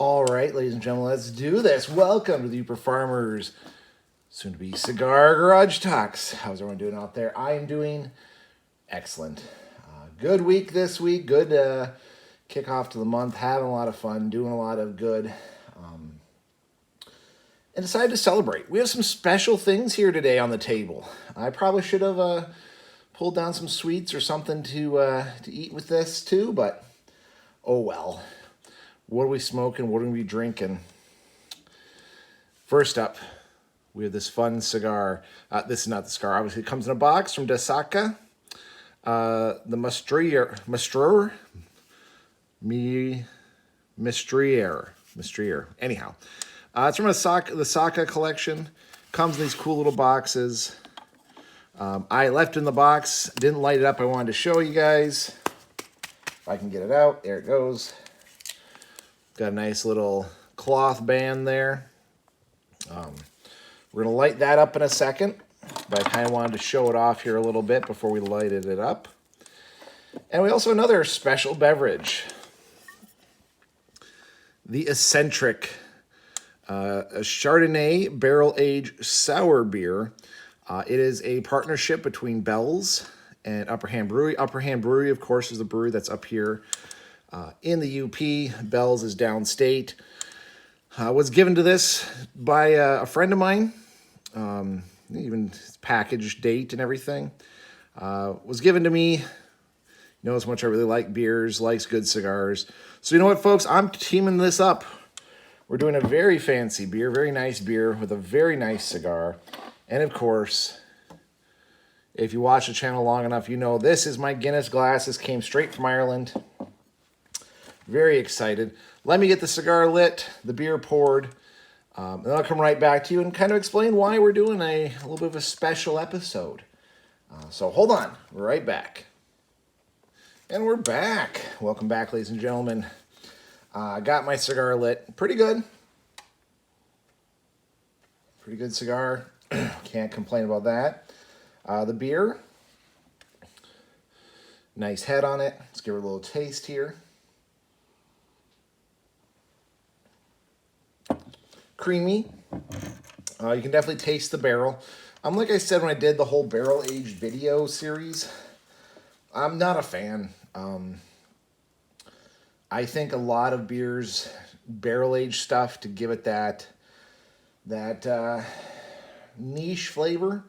All right, ladies and gentlemen, let's do this. Welcome to the Uper Farmers, soon to be Cigar Garage Talks. How's everyone doing out there? I am doing excellent. Good week this week. Good kickoff to the month. Having a lot of fun. Doing a lot of good. And decided to celebrate. We have some special things here today on the table. I probably should have pulled down some sweets or something to eat with this too, but oh well. What are we smoking? What are we drinking? First up, we have this fun cigar. This is not the cigar. Obviously, it comes in a box from Desaka. The Mistrier. Anyhow, it's from the Saka collection. Comes in these cool little boxes. I left it in the box. Didn't light it up. I wanted to show you guys. If I can get it out. There it goes. Got a nice little cloth band there. We're going to light that up in a second, but I kind of wanted to show it off here a little bit before we lighted it up. And we also have another special beverage. The Eccentric, a Chardonnay barrel-aged sour beer. It is a partnership between Bell's and Upper Hand Brewery. Upper Hand Brewery, of course, is the brewery that's up here in the UP. Bell's is downstate. Was given to this by a friend of mine. Even package date and everything. Was given to me. Knows how much I really like beers, likes good cigars. So you know what, folks? I'm teaming this up. We're doing a very fancy beer, very nice beer with a very nice cigar. And of course, if you watch the channel long enough, you know this is my Guinness glass. This came straight from Ireland. Very excited. Let me get the cigar lit, the beer poured, and then I'll come right back to you and kind of explain why we're doing a little bit of a special episode. So hold on. We're right back. And we're back. Welcome back, ladies and gentlemen. Got my cigar lit. Pretty good. Pretty good cigar. Can't complain about that. The beer. Nice head on it. Let's give it a little taste here. Creamy. You can definitely taste the barrel. Like I said when I did the whole barrel-aged video series, I'm not a fan. I think a lot of beers, barrel-aged stuff, to give it that niche flavor,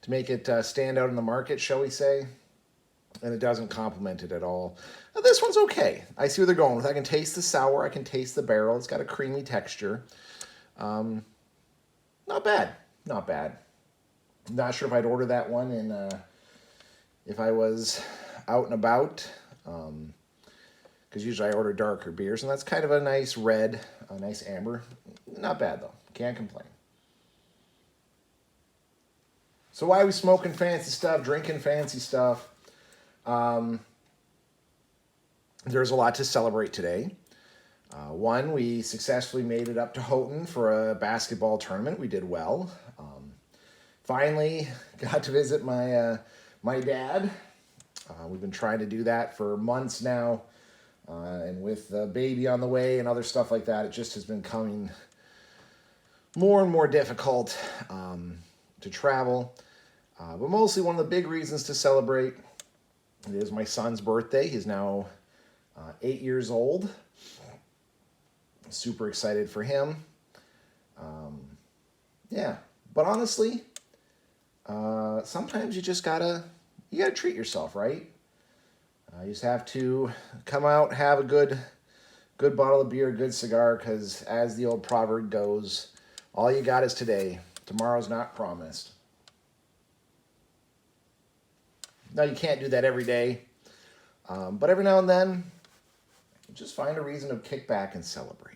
to make it stand out in the market, shall we say, and it doesn't complement it at all. Now, this one's okay. I see where they're going with. I can taste the sour. I can taste the barrel. It's got a creamy texture. Not bad. Not bad. Not sure if I'd order that one if I was out and about. Because usually I order darker beers, and that's kind of a nice red, a nice amber. Not bad, though. Can't complain. So why are we smoking fancy stuff, drinking fancy stuff? There's a lot to celebrate today. One, we successfully made it up to Houghton for a basketball tournament. We did well. Finally got to visit my dad. We've been trying to do that for months now. And with the baby on the way and other stuff like that, it just has been coming more and more difficult to travel. But mostly one of the big reasons to celebrate, it is my son's birthday. He's now 8 years old. Super excited for him. Yeah, but honestly, sometimes you just gotta treat yourself, right? You just have to come out, have a good bottle of beer, a good cigar, because as the old proverb goes, all you got is today. Tomorrow's not promised. Now, you can't do that every day, but every now and then, just find a reason to kick back and celebrate.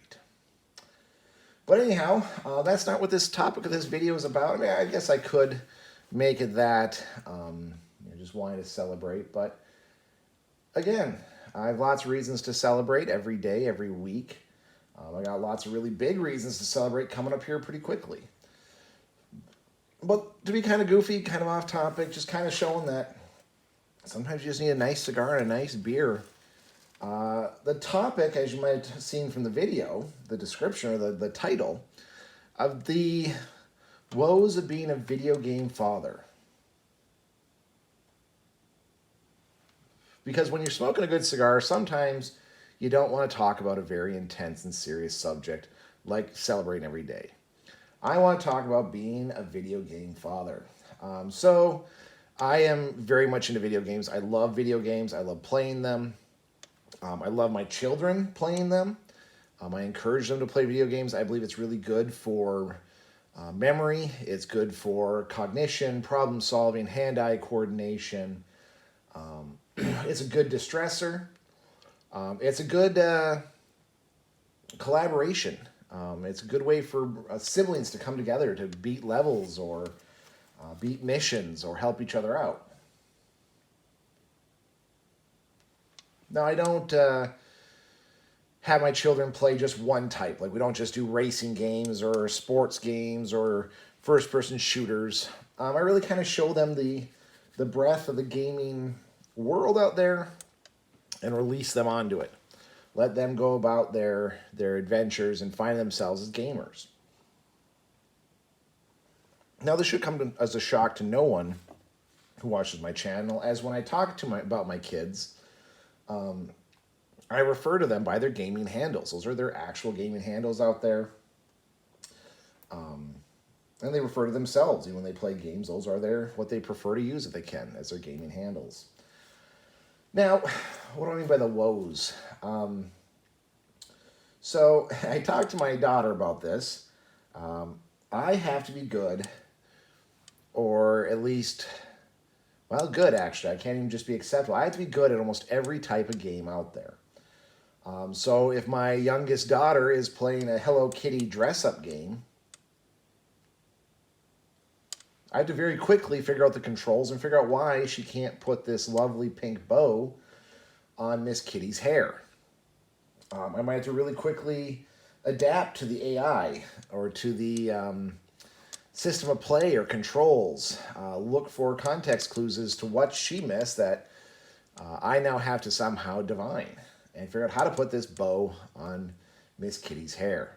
But anyhow, that's not what this topic of this video is about. I mean, I guess I could make it that, just wanting to celebrate. But again, I have lots of reasons to celebrate every day, every week. I got lots of really big reasons to celebrate coming up here pretty quickly. But to be kind of goofy, kind of off topic, just kind of showing that sometimes you just need a nice cigar and a nice beer The topic, as you might have seen from the video, the description or the title, of the woes of being a video game father. Because when you're smoking a good cigar, sometimes you don't want to talk about a very intense and serious subject like celebrating every day. I want to talk about being a video game father. So I am very much into video games. I love video games. I love playing them. I love my children playing them. I encourage them to play video games. I believe it's really good for memory. It's good for cognition, problem solving, hand-eye coordination. It's a good distressor. It's a good collaboration. It's a good way for siblings to come together to beat levels or beat missions or help each other out. Now, I don't have my children play just one type. Like, we don't just do racing games or sports games or first-person shooters. I really kind of show them the breadth of the gaming world out there and release them onto it. Let them go about their adventures and find themselves as gamers. Now, this should come as a shock to no one who watches my channel, as when I talk about my kids, I refer to them by their gaming handles. Those are their actual gaming handles out there. And they refer to themselves. Even when they play games, those are what they prefer to use if they can, as their gaming handles. Now, what do I mean by the woes? So I talked to my daughter about this. I have to be good, or at least, well, good actually. I can't even just be acceptable. I have to be good at almost every type of game out there. So if my youngest daughter is playing a Hello Kitty dress-up game, I have to very quickly figure out the controls and figure out why she can't put this lovely pink bow on Miss Kitty's hair. I might have to really quickly adapt to the AI or to the system of play or controls. Look for context clues as to what she missed that I now have to somehow divine and figure out how to put this bow on Miss Kitty's hair.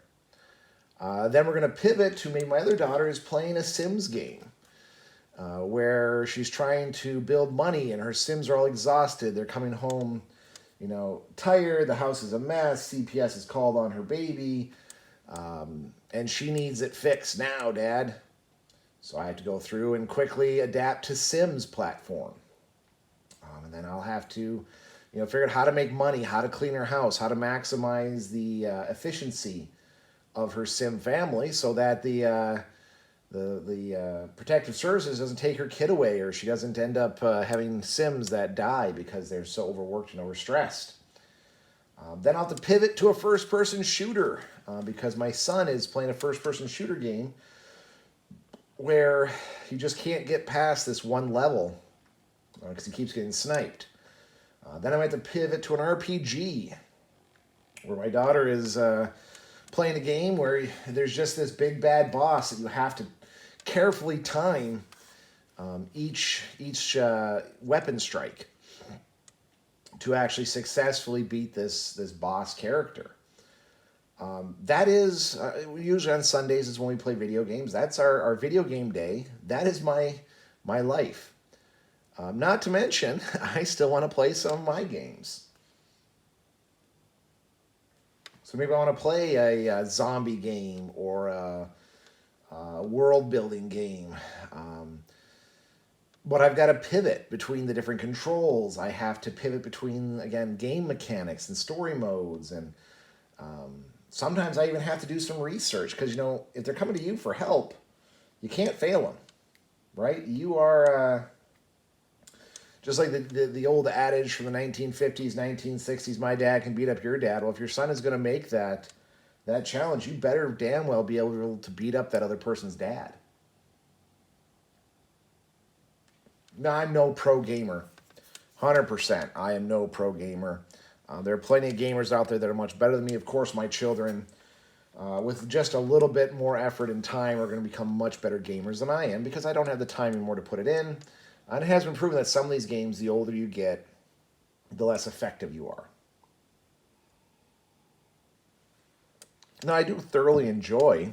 Then we're going to pivot to maybe my other daughter is playing a Sims game. Where she's trying to build money and her Sims are all exhausted. They're coming home, tired. The house is a mess. CPS is called on her baby. And she needs it fixed now, Dad. So I have to go through and quickly adapt to Sims platform. And then I'll have to, figure out how to make money, how to clean her house, how to maximize the efficiency of her Sim family so that the protective services doesn't take her kid away, or she doesn't end up having Sims that die because they're so overworked and overstressed. Then I'll have to pivot to a first-person shooter because my son is playing a first-person shooter game where he just can't get past this one level because he keeps getting sniped. Then I might have to pivot to an RPG where my daughter is playing a game where there's just this big bad boss that you have to carefully time each weapon strike to actually successfully beat this boss character. That is usually on Sundays is when we play video games. That's our video game day. That is my life. Not to mention, I still want to play some of my games. So maybe I want to play a zombie game or a world-building game. But I've got to pivot between the different controls. I have to pivot between, again, game mechanics and story modes. And sometimes I even have to do some research because, if they're coming to you for help, you can't fail them, right? You are... just like the old adage from the 1950s, 1960s, my dad can beat up your dad. Well, if your son is going to make that challenge, you better damn well be able to beat up that other person's dad. Now, I'm no pro gamer. 100%. I am no pro gamer. There are plenty of gamers out there that are much better than me. Of course, my children, with just a little bit more effort and time, are going to become much better gamers than I am because I don't have the time anymore to put it in. And it has been proven that some of these games, the older you get, the less effective you are. Now, I do thoroughly enjoy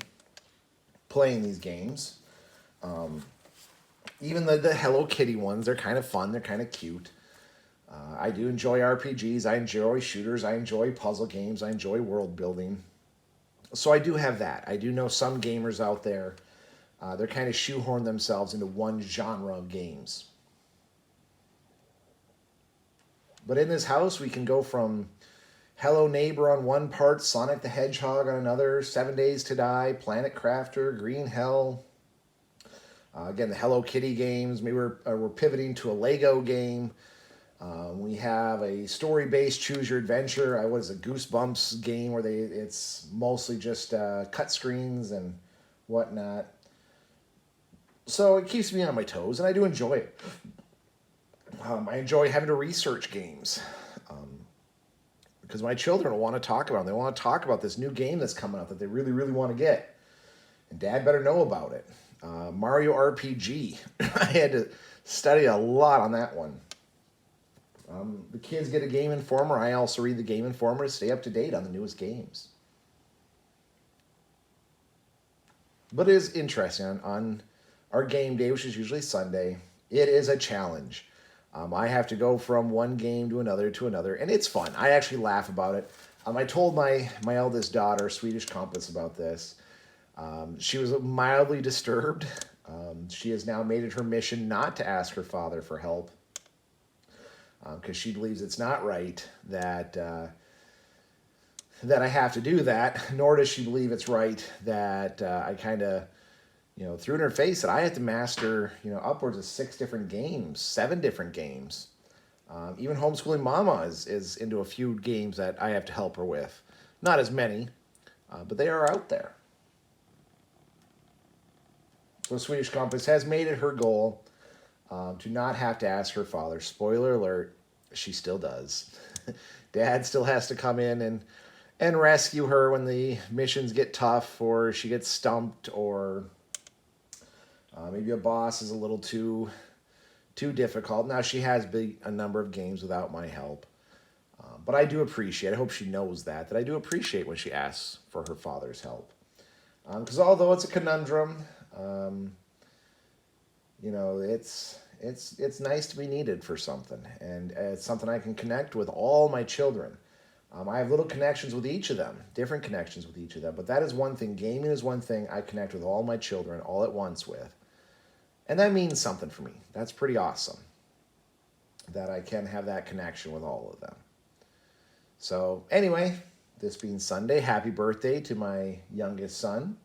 playing these games. Even the Hello Kitty ones, they're kind of fun. They're kind of cute. I do enjoy RPGs. I enjoy shooters. I enjoy puzzle games. I enjoy world building. So I do have that. I do know some gamers out there, they're kind of shoehorn themselves into one genre of games. But in this house, we can go from Hello Neighbor on one part, Sonic the Hedgehog on another, 7 Days to Die, Planet Crafter, Green Hell. Again, the Hello Kitty games. Maybe we're pivoting to a Lego game. We have a story-based choose your adventure. What is a Goosebumps game where it's mostly just cut screens and whatnot. So it keeps me on my toes, and I do enjoy it. I enjoy having to research games because my children will want to talk about them. They want to talk about this new game that's coming out that they really, really want to get. And Dad better know about it. Mario RPG. I had to study a lot on that one. The kids get a Game Informer. I also read the Game Informer to stay up to date on the newest games. But it is interesting. On our game day, which is usually Sunday, it is a challenge. I have to go from one game to another, and it's fun. I actually laugh about it. I told my eldest daughter, Swedish Compass, about this. She was mildly disturbed. She has now made it her mission not to ask her father for help because she believes it's not right that I have to do that, nor does she believe it's right that I kind of, threw in her face that I have to master, upwards of 6 different games, 7 different games. Even homeschooling mama is into a few games that I have to help her with. Not as many, but they are out there. So Swedish Compass has made it her goal to not have to ask her father. Spoiler alert, she still does. Dad still has to come in and rescue her when the missions get tough or she gets stumped or maybe a boss is a little too difficult. Now, she has beat a number of games without my help. But I do appreciate, I hope she knows that I do appreciate when she asks for her father's help. Because although it's a conundrum, it's nice to be needed for something. And it's something I can connect with all my children. I have little connections with each of them, different connections with each of them. But that is one thing. Gaming is one thing I connect with all my children all at once with. And that means something for me. That's pretty awesome that I can have that connection with all of them. So anyway, this being Sunday, happy birthday to my youngest son.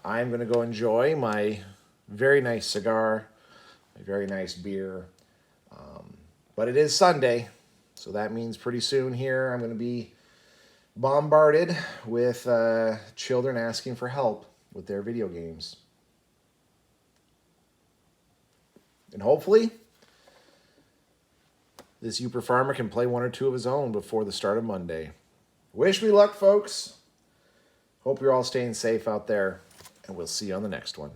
I'm going to go enjoy my very nice cigar, my very nice beer. But it is Sunday, so that means pretty soon here I'm going to be bombarded with children asking for help with their video games. And hopefully, this Uper Farmer can play 1 or 2 of his own before the start of Monday. Wish me luck, folks. Hope you're all staying safe out there, and we'll see you on the next one.